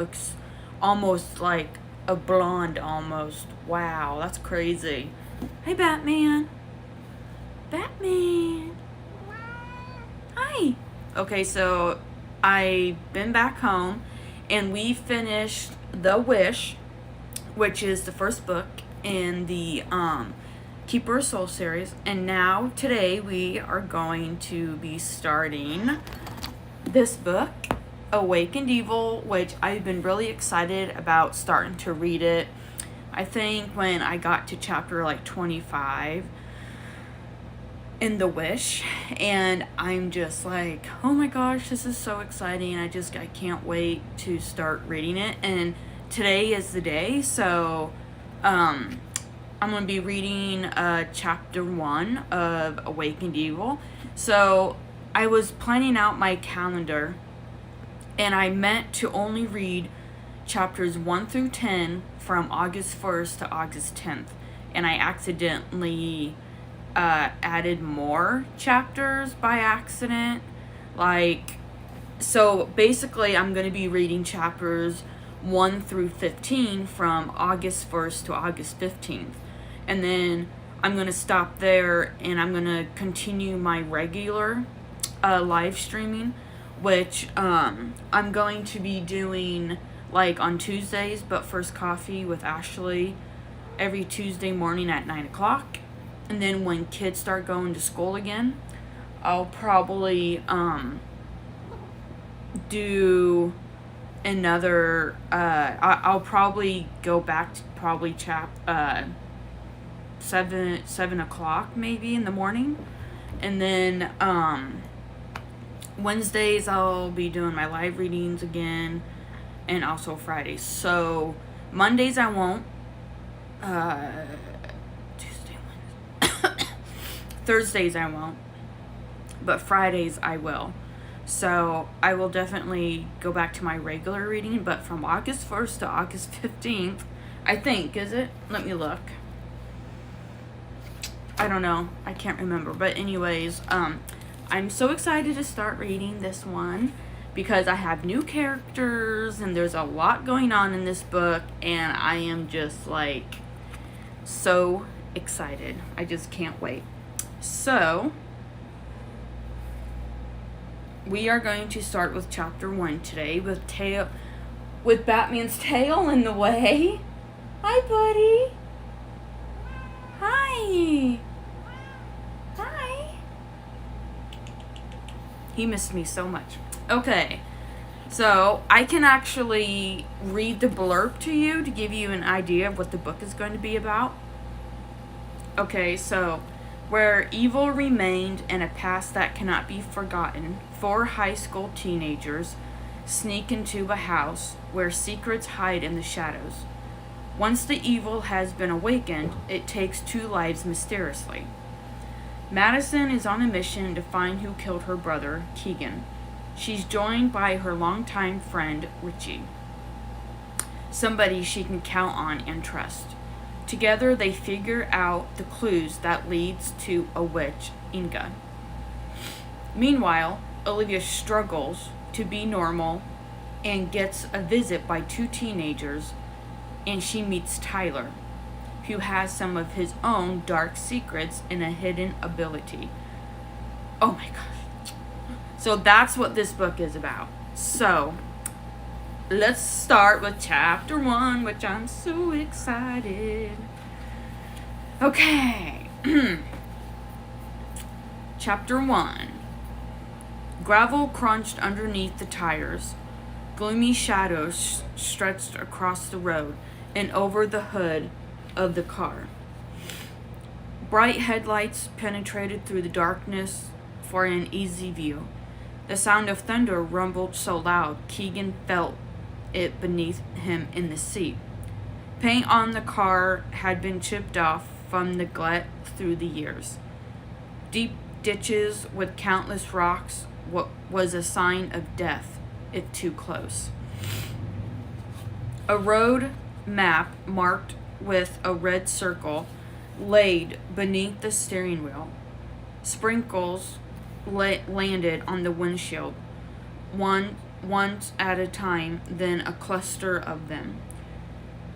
looks almost like a blonde almost. Wow, that's crazy. Hey, Batman. Batman. Hi. Okay, so I've been back home and we finished The Wish, which is the first book in the Keeper of Soul series. And now today we are going to be starting this book, Awakened Evil, which I've been really excited about starting to read it. I think when I got to chapter like 25 in The Wish, and I'm just like, oh my gosh, this is so exciting. I can't wait to start reading it. And today is the day, so I'm going to be reading chapter 1 of Awakened Evil. So I was planning out my calendar, and I meant to only read chapters 1 through 10 from August 1st to August 10th. And I accidentally added more chapters by accident. So basically I'm going to be reading chapters 1 through 15 from August 1st to August 15th. And then I'm going to stop there and I'm going to continue my regular live streaming, which I'm going to be doing like on Tuesdays, but First Coffee with Ashley every Tuesday morning at 9 o'clock. And then when kids start going to school again, I'll probably do another, I'll probably go back to probably 7 o'clock maybe in the morning. And then Wednesdays I'll be doing my live readings again, and also Fridays. So Mondays I won't. Thursdays I won't, but Fridays I will. So I will definitely go back to my regular reading, but from August 1st to August 15th, I think, is it? Let me look. I don't know. I can't remember. But anyways, I'm so excited to start reading this one because I have new characters and there's a lot going on in this book, and I am just like so excited. I just can't wait. So, we are going to start with chapter 1 today with Batman's tail in the way. Hi, buddy. Hi. Hi. He missed me so much. Okay, so I can actually read the blurb to you to give you an idea of what the book is going to be about. Okay, so where evil remained in a past that cannot be forgotten, 4 high school teenagers sneak into a house where secrets hide in the shadows. Once the evil has been awakened, it takes 2 lives mysteriously. Madison is on a mission to find who killed her brother, Keegan. She's joined by her longtime friend, Richie, somebody she can count on and trust. Together, they figure out the clues that leads to a witch, Inga. Meanwhile, Olivia struggles to be normal and gets a visit by 2 teenagers, and she meets Tyler, who has some of his own dark secrets and a hidden ability. Oh my gosh. So that's what this book is about. So, let's start with chapter 1, which I'm so excited. Okay. Chapter 1. Gravel crunched underneath the tires. Gloomy shadows stretched across the road and over the hood of the car. Bright headlights penetrated through the darkness for an easy view. The sound of thunder rumbled so loud Keegan felt it beneath him in the seat. Paint on the car had been chipped off from neglect through the years. Deep ditches with countless rocks was a sign of death if too close. A road map marked with a red circle laid beneath the steering wheel. Sprinkles landed on the windshield. One once at a time, then a cluster of them.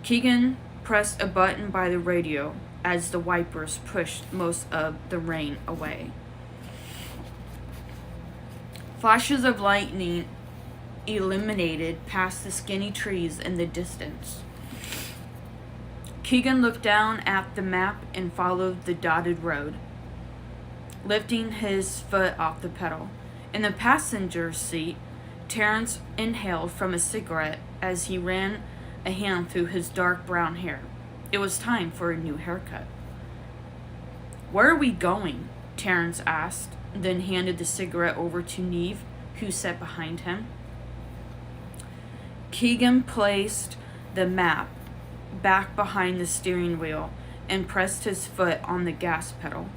Keegan pressed a button by the radio as the wipers pushed most of the rain away. Flashes of lightning illuminated past the skinny trees in the distance. Keegan looked down at the map and followed the dotted road, lifting his foot off the pedal. In the passenger seat, Terrence inhaled from a cigarette as he ran a hand through his dark brown hair. It was time for a new haircut. "Where are we going?" Terrence asked, then handed the cigarette over to Neve, who sat behind him. Keegan placed the map back behind the steering wheel and pressed his foot on the gas pedal.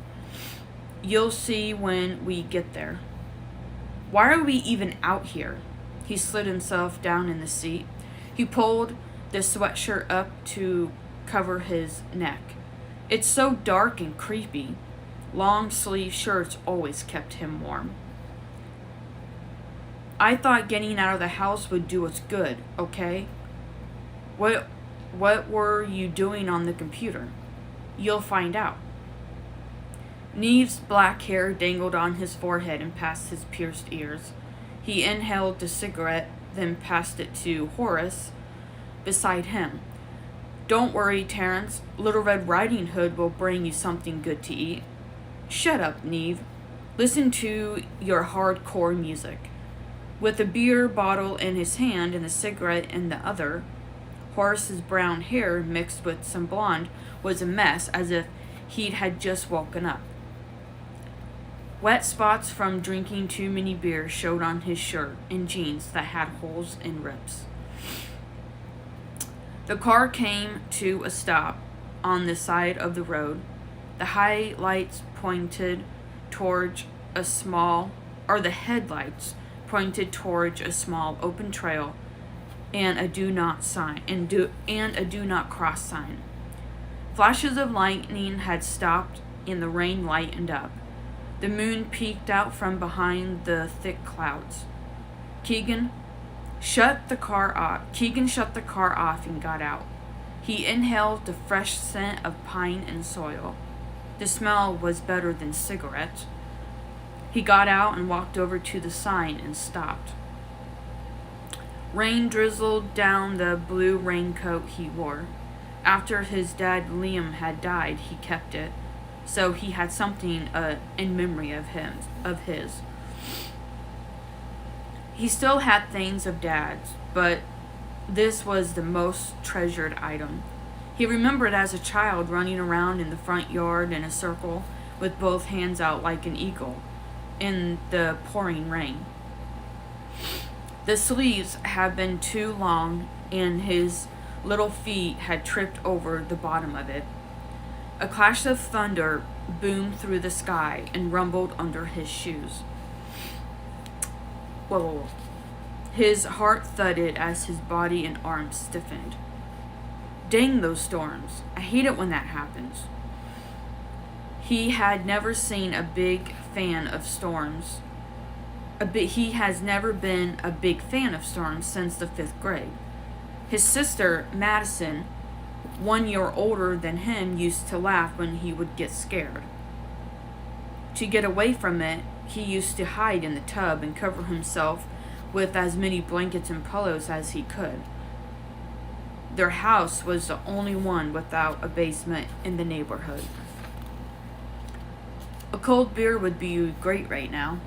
"You'll see when we get there." "Why are we even out here?" He slid himself down in the seat. He pulled the sweatshirt up to cover his neck. "It's so dark and creepy." Long sleeve shirts always kept him warm. "I thought getting out of the house would do us good, okay? What were you doing on the computer?" "You'll find out." Neve's black hair dangled on his forehead and past his pierced ears. He inhaled the cigarette, then passed it to Horace beside him. "Don't worry, Terrence. Little Red Riding Hood will bring you something good to eat." "Shut up, Neve. Listen to your hardcore music." With a beer bottle in his hand and the cigarette in the other, Horace's brown hair mixed with some blonde was a mess, as if he had just woken up. Wet spots from drinking too many beers showed on his shirt and jeans that had holes and rips. The car came to a stop on the side of the road. The headlights pointed towards a small open trail and a do not cross sign. Flashes of lightning had stopped and the rain lightened up. The moon peeked out from behind the thick clouds. Keegan shut the car off and got out. He inhaled the fresh scent of pine and soil. The smell was better than cigarettes. He got out and walked over to the sign and stopped. Rain drizzled down the blue raincoat he wore. After his dad Liam had died, he kept it, so he had something in memory of his. He still had things of Dad's, but this was the most treasured item. He remembered as a child running around in the front yard in a circle with both hands out like an eagle in the pouring rain. The sleeves had been too long and his little feet had tripped over the bottom of it. A clash of thunder boomed through the sky and rumbled under his shoes. Whoa. His heart thudded as his body and arms stiffened. Dang those storms. I hate it when that happens. He had never seen a big fan of storms. He has never been a big fan of storms since the 5th grade. His sister, Madison, 1 year older than him, used to laugh when he would get scared. To get away from it, he used to hide in the tub and cover himself with as many blankets and pillows as he could. Their house was the only one without a basement in the neighborhood. A cold beer would be great right now.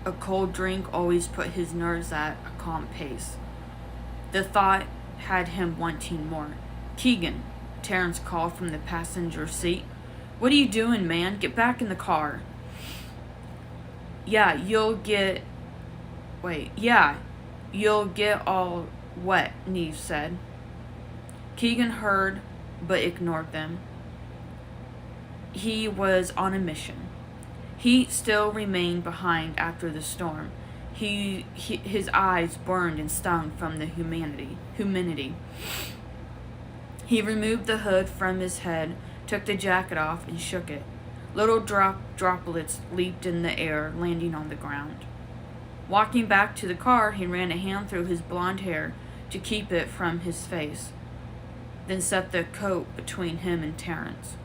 A cold drink always put his nerves at a calm pace. The thought had him wanting more. "Keegan," Terrence called from the passenger seat. "What are you doing, man? Get back in the car." Yeah, you'll get all wet," Neve said. Keegan heard, but ignored them. He was on a mission. Heat still remained behind after the storm. His eyes burned and stung from the humidity. He removed the hood from his head, took the jacket off, and shook it. Little droplets leaped in the air, landing on the ground. Walking back to the car, he ran a hand through his blonde hair to keep it from his face, then set the coat between him and Terrence.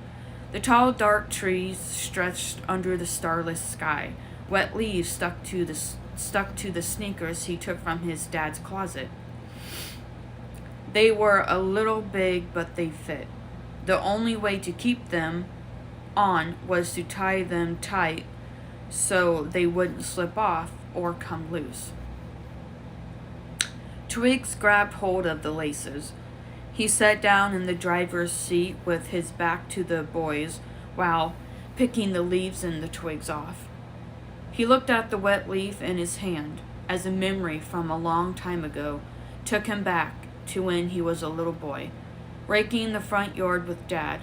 The tall, dark trees stretched under the starless sky. Wet leaves stuck to the sneakers he took from his dad's closet. They were a little big, but they fit. The only way to keep them on was to tie them tight so they wouldn't slip off or come loose. Twigs grabbed hold of the laces. He sat down in the driver's seat with his back to the boys while picking the leaves and the twigs off. He looked at the wet leaf in his hand as a memory from a long time ago took him back to when he was a little boy, raking the front yard with Dad,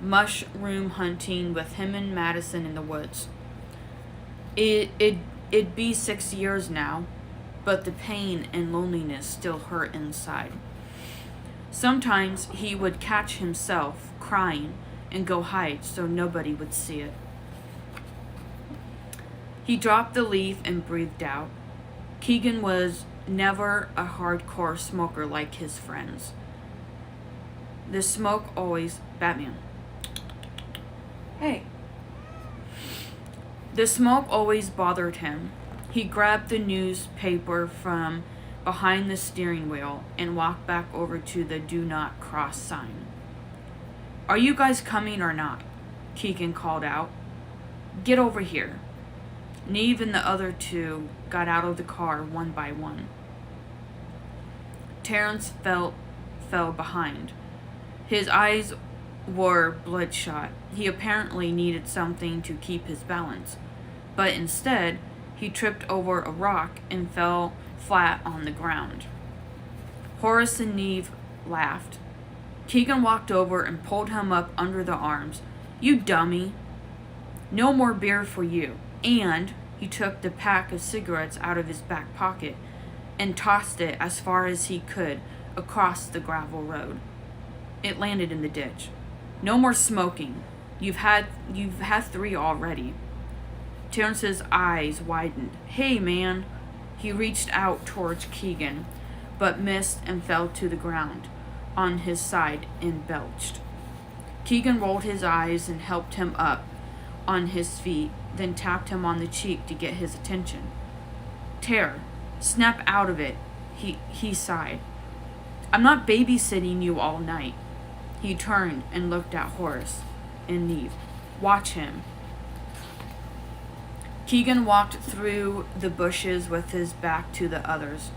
mushroom hunting with him and Madison in the woods. It'd be 6 years now, but the pain and loneliness still hurt inside. Sometimes he would catch himself crying and go hide so nobody would see it. He dropped the leaf and breathed out. Keegan was never a hardcore smoker like his friends. The smoke always... Batman. Hey. The smoke always bothered him. He grabbed the newspaper from behind the steering wheel and walked back over to the do not cross sign. Are you guys coming or not? Keegan called out. Get over here. Neve and the other two got out of the car one by one. Terrence fell behind. His eyes were bloodshot. He apparently needed something to keep his balance, but instead, he tripped over a rock and fell flat on the ground. Horace and Neve laughed. Keegan walked over and pulled him up under the arms. You dummy. No more beer for you. And he took the pack of cigarettes out of his back pocket and tossed it as far as he could across the gravel road. It landed in the ditch. No more smoking. You've had 3 already. Terrence's eyes widened. Hey, man. He reached out towards Keegan, but missed and fell to the ground on his side and belched. Keegan rolled his eyes and helped him up on his feet, then tapped him on the cheek to get his attention. Ter, snap out of it, he sighed. I'm not babysitting you all night. He turned and looked at Horace and Neve. Watch him. Keegan walked through the bushes with his back to the others.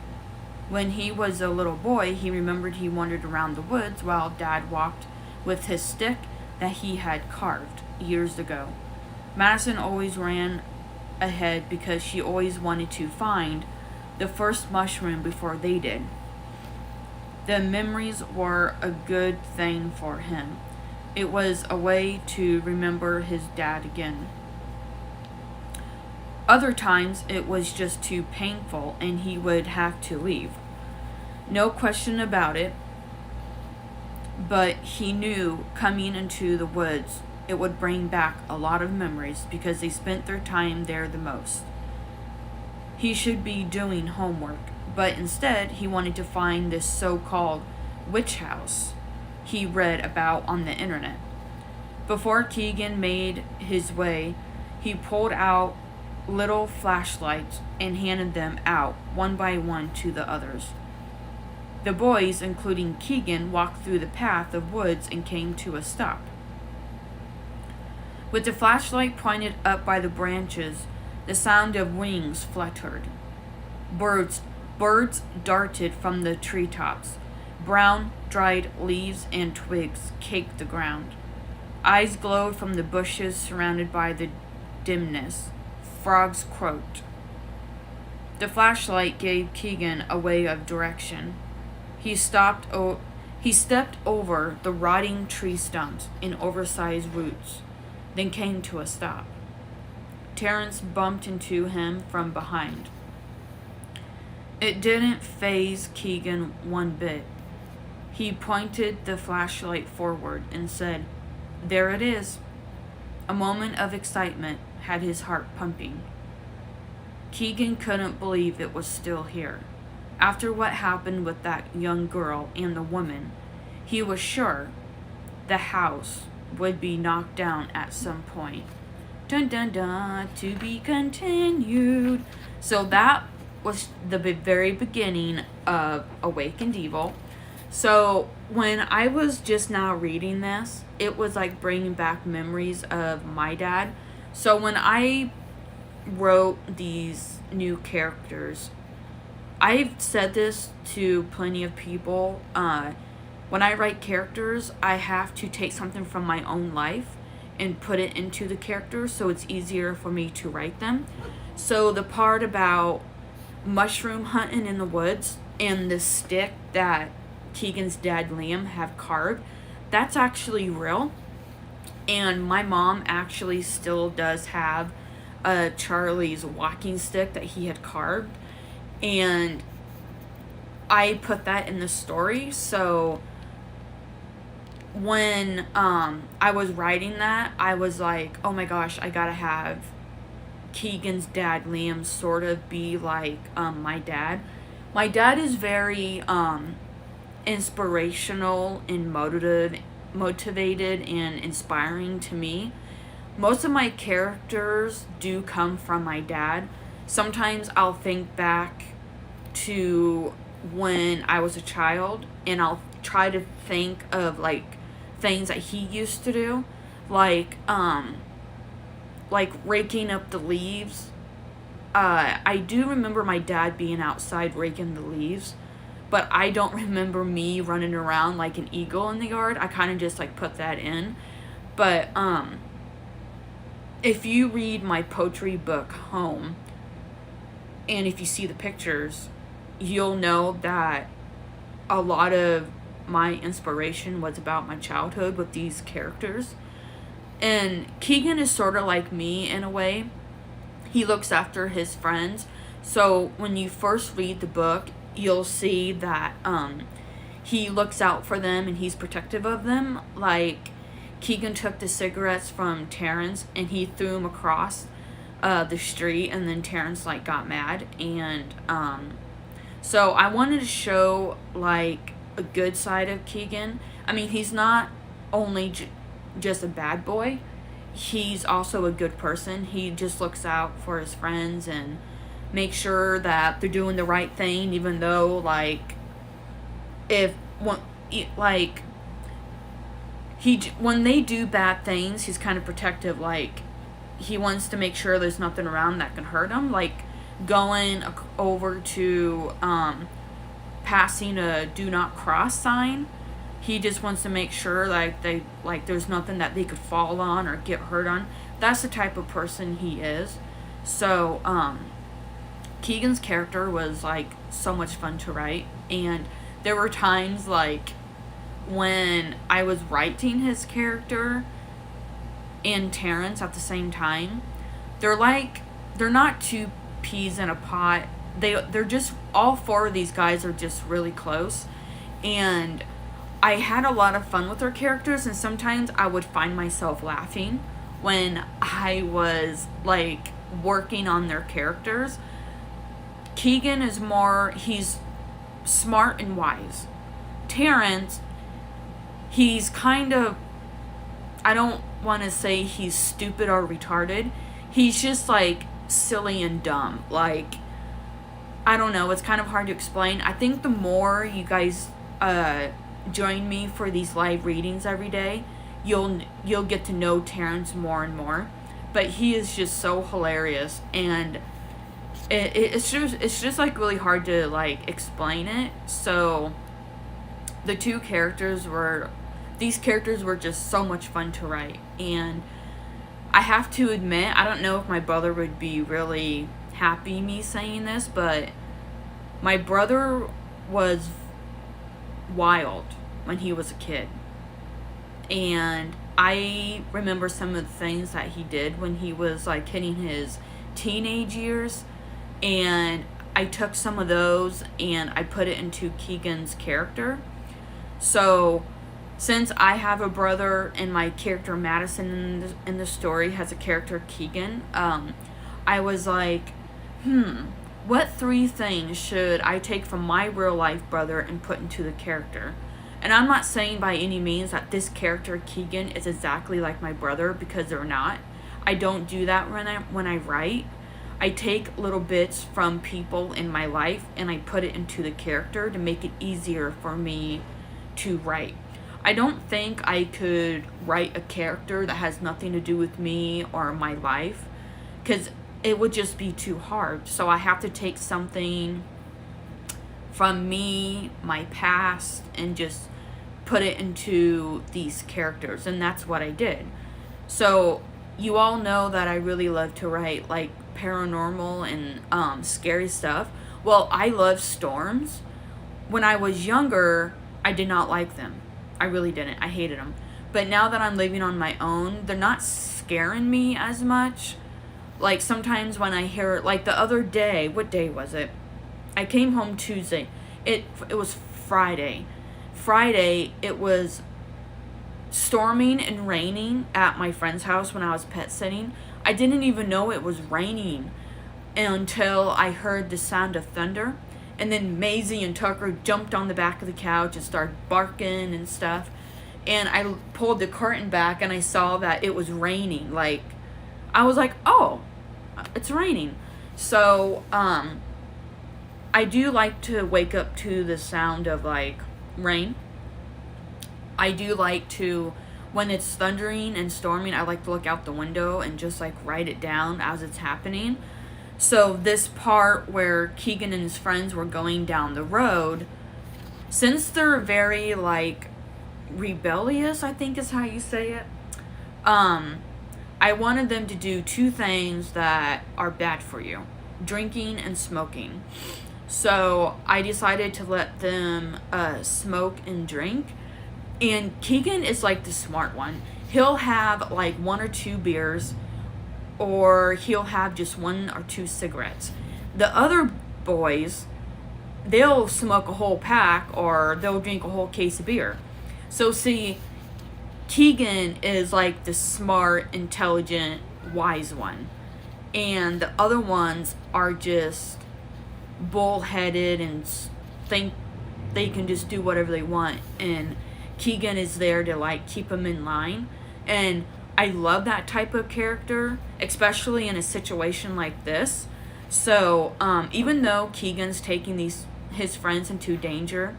When he was a little boy, he remembered he wandered around the woods while Dad walked with his stick that he had carved years ago. Madison always ran ahead because she always wanted to find the first mushroom before they did. The memories were a good thing for him. It was a way to remember his dad again. Other times it was just too painful and he would have to leave. No question about it, but he knew coming into the woods it would bring back a lot of memories because they spent their time there the most. He should be doing homework, but instead he wanted to find this so-called witch house he read about on the internet. Before Keegan made his way, he pulled out little flashlights and handed them out one by one to the others. The boys, including Keegan, walked through the path of woods and came to a stop. With the flashlight pointed up by the branches, the sound of wings fluttered. Birds darted from the treetops. Brown, dried leaves and twigs caked the ground. Eyes glowed from the bushes surrounded by the dimness. Frogs croaked. The flashlight gave Keegan a way of direction. He stepped over the rotting tree stumps and oversized roots, then came to a stop. Terrence bumped into him from behind. It didn't faze Keegan one bit. He pointed the flashlight forward and said, "There it is." A moment of excitement had his heart pumping. Keegan couldn't believe it was still here. After what happened with that young girl and the woman, he was sure the house would be knocked down at some point. Dun dun dun, to be continued. So that was the very beginning of Awakened Evil. So when I was just now reading this, it was like bringing back memories of my dad. So when I wrote these new characters, I've said this to plenty of people. When I write characters, I have to take something from my own life and put it into the characters so it's easier for me to write them. So the part about mushroom hunting in the woods and the stick that Keegan's dad Liam have carved, that's actually real. And my mom actually still does have Charlie's walking stick that he had carved. And I put that in the story. So when I was writing that, I was like, oh my gosh, I gotta have Keegan's dad Liam sort of be like my dad. My dad is very inspirational and motivated and inspiring to me. Most of my characters do come from my dad. Sometimes I'll think back to when I was a child and I'll try to think of like things that he used to do, like raking up the leaves. I do remember my dad being outside raking the leaves, but I don't remember me running around like an eagle in the yard. I kind of just like put that in. But if you read my poetry book Home, and if you see the pictures, you'll know that a lot of my inspiration was about my childhood with these characters. And Keegan is sort of like me in a way. He looks after his friends. So when you first read the book, you'll see that he looks out for them and he's protective of them. Like, Keegan took the cigarettes from Terrence and he threw them across the street, and then Terrence like got mad. And so I wanted to show like a good side of Keegan. I mean, he's not only just a bad boy, he's also a good person. He just looks out for his friends and makes sure that they're doing the right thing, even though like when they do bad things, he's kind of protective. Like, he wants to make sure there's nothing around that can hurt him, like going over to passing a do not cross sign. He just wants to make sure there's nothing that they could fall on or get hurt on. That's the type of person he is. So Keegan's character was like so much fun to write, and there were times like when I was writing his character and Terrence at the same time. They're not two peas in a pot. They're just, all four of these guys are just really close, and I had a lot of fun with their characters, and sometimes I would find myself laughing when I was like working on their characters. Keegan is he's smart and wise. Terrence, he's kind of, I don't want to say he's stupid or retarded. He's just like silly and dumb. Like, I don't know, it's kind of hard to explain. I think the more you guys join me for these live readings every day, you'll get to know Terrence more and more. But he is just so hilarious, and it's just like really hard to like explain it. So these characters were just so much fun to write. And I have to admit, I don't know if my brother would be really happy me saying this, but my brother was wild when he was a kid. And I remember some of the things that he did when he was like hitting his teenage years, and I took some of those and I put it into Keegan's character. So since I have a brother and my character Madison in the story has a character Keegan, I was like, What three things should I take from my real life brother and put into the character? And I'm not saying by any means that this character, Keegan, is exactly like my brother, because they're not. I don't do that when I write. I take little bits from people in my life and I put it into the character to make it easier for me to write. I don't think I could write a character that has nothing to do with me or my life, because it would just be too hard. So I have to take something from me, my past, and just put it into these characters. And that's what I did. So you all know that I really love to write like paranormal and scary stuff. Well, I love storms. When I was younger, I did not like them. I really didn't. I hated them. But now that I'm living on my own, they're not scaring me as much. Like sometimes when I hear, like the other day, what day was it? I came home Tuesday. It was Friday. Friday, it was storming and raining at my friend's house when I was pet sitting. I didn't even know it was raining until I heard the sound of thunder. And then Maisie and Tucker jumped on the back of the couch and started barking and stuff. And I pulled the curtain back and I saw that it was raining. Like, I was like, oh, it's raining. So, I do like to wake up to the sound of, like, rain. I do like to, when it's thundering and storming, I like to look out the window and just, like, write it down as it's happening. So this part where Keegan and his friends were going down the road, since they're very, like, rebellious, I think is how you say it, I wanted them to do two things that are bad for you: drinking and smoking. So I decided to let them smoke and drink. And Keegan is like the smart one. He'll have like 1 or 2 beers, or he'll have just 1 or 2 cigarettes. The other boys, they'll smoke a whole pack or they'll drink a whole case of beer. So see, Keegan is like the smart, intelligent, wise one. And the other ones are just bullheaded and think they can just do whatever they want. And Keegan is there to like keep them in line. And I love that type of character, especially in a situation like this. So even though Keegan's taking his friends into danger,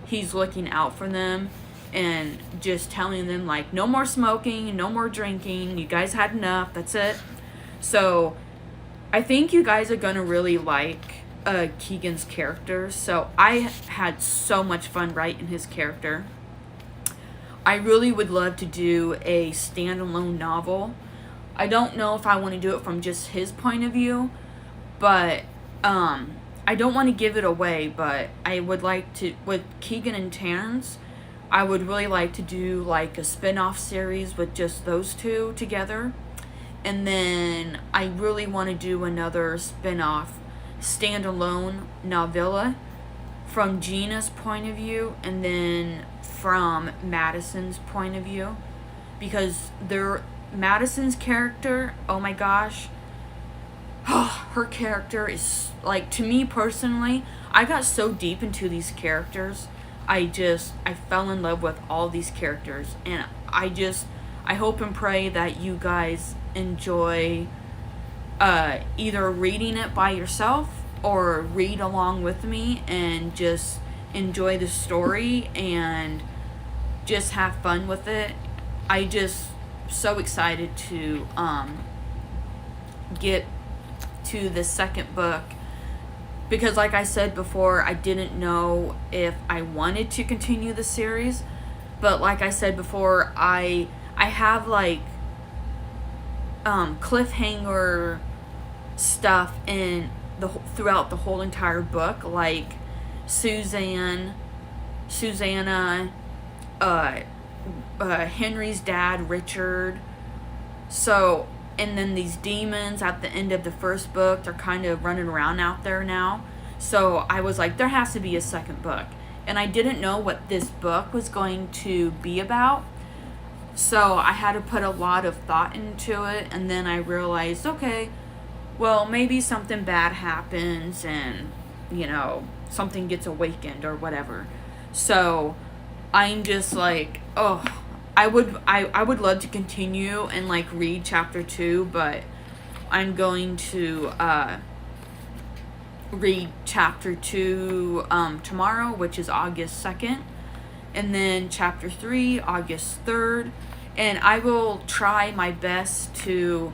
he's looking out for them and just telling them like, no more smoking, no more drinking, you guys had enough, that's it. So I think you guys are gonna really like Keegan's character. So I had so much fun writing his character. I really would love to do a standalone novel. I don't know if I want to do it from just his point of view, but I don't want to give it away, but I would like to, with Keegan and Terrence, I would really like to do like a spin-off series with just those two together. And then I really want to do another spin-off standalone novella from Gina's point of view and then from Madison's point of view, because Madison's character, oh my gosh, her character is like, to me personally, I got so deep into these characters. I fell in love with all these characters, and I hope and pray that you guys enjoy either reading it by yourself or read along with me and just enjoy the story and just have fun with it. I just so excited to get to the second book, because like I said before, I didn't know if I wanted to continue the series. But like I said before, I have like cliffhanger stuff in throughout the whole entire book, like Susanna, Henry's dad, Richard. So, and then these demons at the end of the first book, they're kind of running around out there now. So I was like, there has to be a second book. And I didn't know what this book was going to be about. So I had to put a lot of thought into it. And then I realized, okay, well, maybe something bad happens and, something gets awakened or whatever. So I'm just like, oh, I would love to continue and like read chapter 2, but I'm going to read chapter 2 tomorrow, which is August 2nd, and then chapter 3 August 3rd, and I will try my best to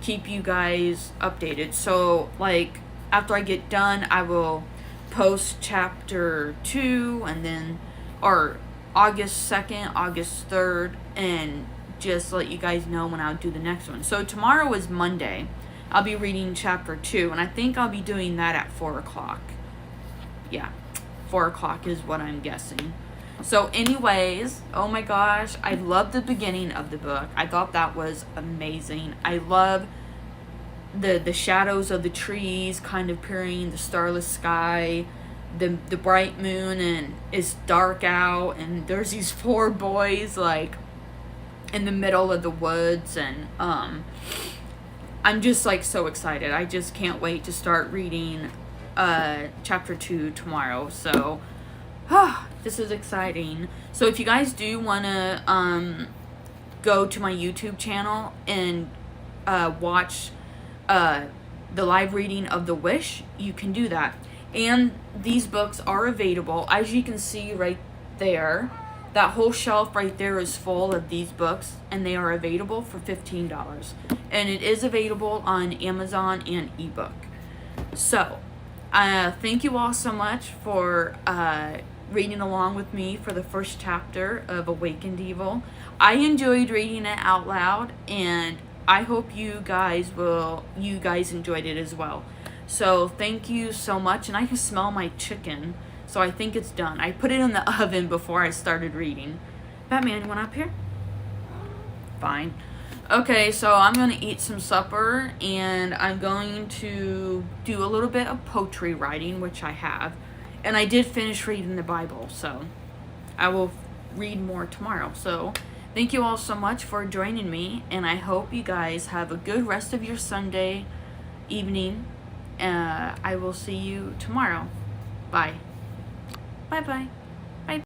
keep you guys updated. So like after I get done, I will post chapter 2, and then, or August 2nd, August 3rd, and just let you guys know when I'll do the next one. So tomorrow is Monday. I'll be reading chapter 2, and I think I'll be doing that at 4 o'clock. Yeah, 4 o'clock is what I'm guessing. So anyways, oh my gosh, I love the beginning of the book. I thought that was amazing. I love the shadows of the trees kind of appearing, the starless sky, the bright moon, and it's dark out, and there's these 4 boys like in the middle of the woods, and I'm just like so excited. I just can't wait to start reading chapter 2 tomorrow. So this is exciting. So if you guys do want to go to my YouTube channel and watch the live reading of The Wish, you can do that. And these books are available. As you can see right there, that whole shelf right there is full of these books, and they are available for $15. And it is available on Amazon and ebook. So thank you all so much for reading along with me for the first chapter of Awakened Evil. I enjoyed reading it out loud, and I hope you guys enjoyed it as well. So thank you so much, and I can smell my chicken, so I think it's done. I put it in the oven before I started reading. Batman, you want up here? Fine. Okay, so I'm going to eat some supper, and I'm going to do a little bit of poetry writing, which I have. And I did finish reading the Bible, so I will read more tomorrow. So thank you all so much for joining me, and I hope you guys have a good rest of your Sunday evening. I will see you tomorrow. Bye. Bye-bye.